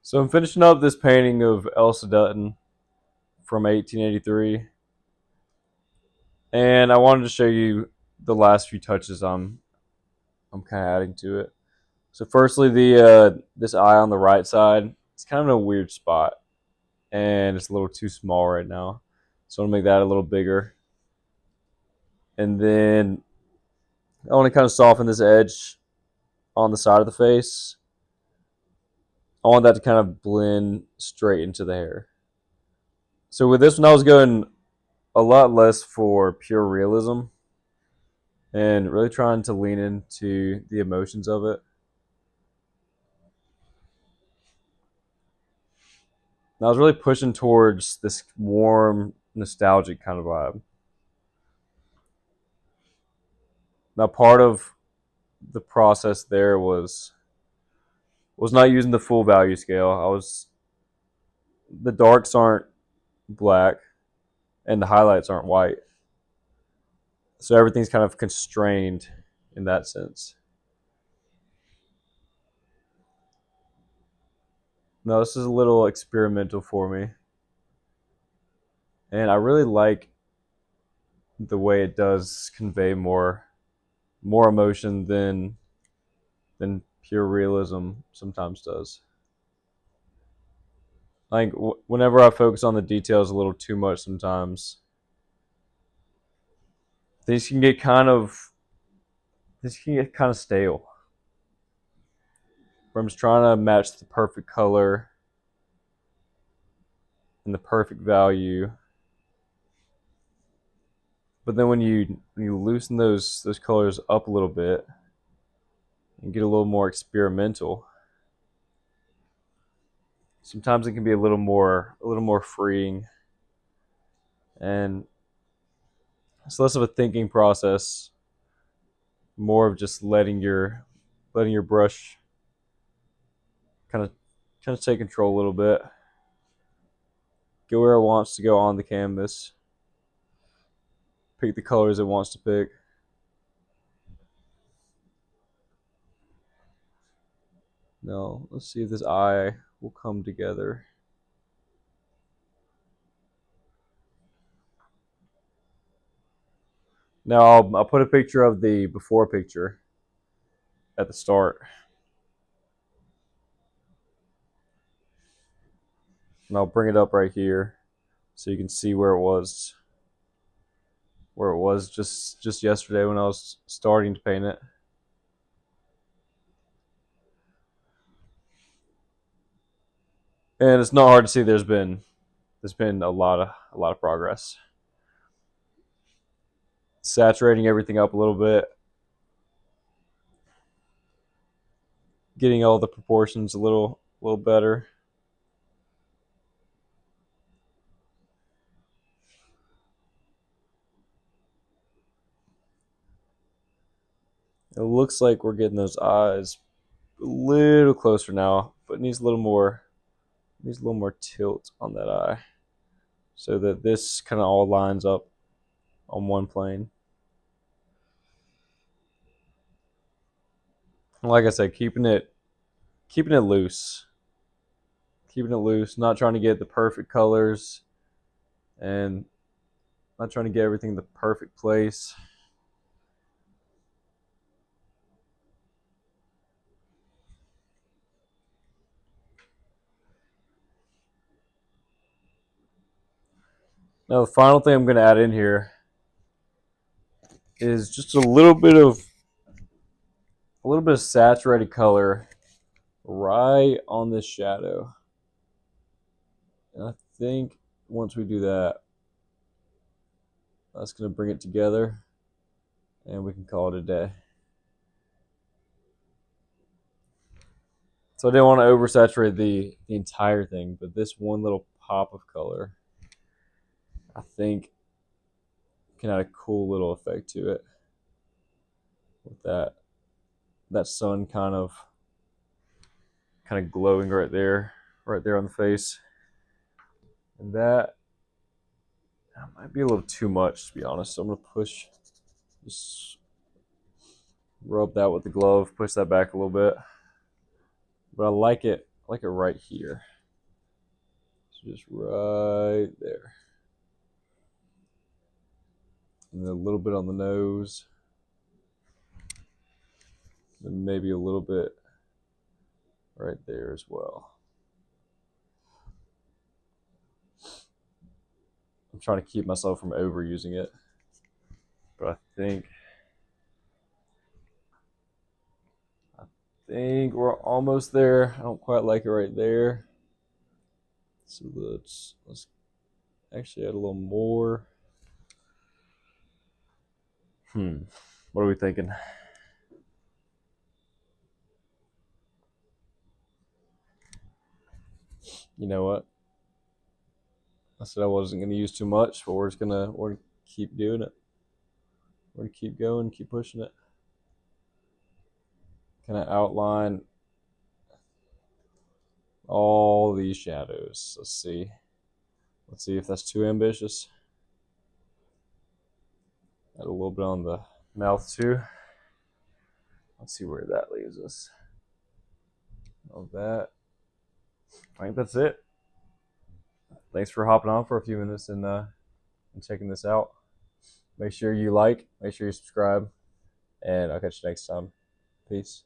So I'm finishing up this painting of Elsa Dutton from 1883, and I wanted to show you the last few touches I'm kind of adding to it. So firstly, the this eye on the right side, it's kind of in a weird spot, and it's a little too small right now. So I'm gonna make that a little bigger, and then I want to kind of soften this edge on the side of the face. I want that to kind of blend straight into the hair. So with this one, I was going a lot less for pure realism and really trying to lean into the emotions of it. And I was really pushing towards this warm, nostalgic kind of vibe. Now, part of the process there was not using the full value scale. The darks aren't black and the highlights aren't white, so everything's kind of constrained in that sense. Now, this is a little experimental for me, and I really like the way it does convey more emotion than pure realism sometimes does. I think whenever I focus on the details a little too much, sometimes these can get kind of stale. Where I'm just trying to match the perfect color and the perfect value, but then when you loosen those colors up a little bit and get a little more experimental, sometimes it can be a little more freeing, and it's less of a thinking process, more of just letting your brush kind of take control a little bit, go where it wants to go on the canvas, pick the colors it wants to pick. Now let's see if this eye will come together. Now I'll put a picture of the before picture at the start, and I'll bring it up right here so you can see where it was just yesterday when I was starting to paint it. And it's not hard to see there's been a lot of progress. Saturating everything up a little bit, getting all the proportions a little better. It looks like we're getting those eyes a little closer now, but it needs a little more tilt on that eye so that this kind of all lines up on one plane. And like I said, keeping it loose. Keeping it loose, not trying to get the perfect colors and not trying to get everything in the perfect place. Now the final thing I'm going to add in here is just a little bit of saturated color right on this shadow. And I think once we do that, that's going to bring it together and we can call it a day. So I didn't want to oversaturate the entire thing, but this one little pop of color, I think, can add a cool little effect to it with that sun kind of glowing right there on the face. And that might be a little too much, to be honest. So I'm gonna just rub that with the glove, push that back a little bit. But I like it I like it right here. So just right there. And then a little bit on the nose. And maybe a little bit right there as well. I'm trying to keep myself from overusing it. But I think we're almost there. I don't quite like it right there. So let's actually add a little more. What are we thinking? You know what? I said I wasn't going to use too much, but we're gonna keep doing it. We're gonna keep going, keep pushing it. Kind of outline all these shadows. Let's see if that's too ambitious. Add a little bit on the mouth too. Let's see where that leaves us. All that. I think that's it. Thanks for hopping on for a few minutes and checking this out. Make sure you like, make sure you subscribe, and I'll catch you next time. Peace.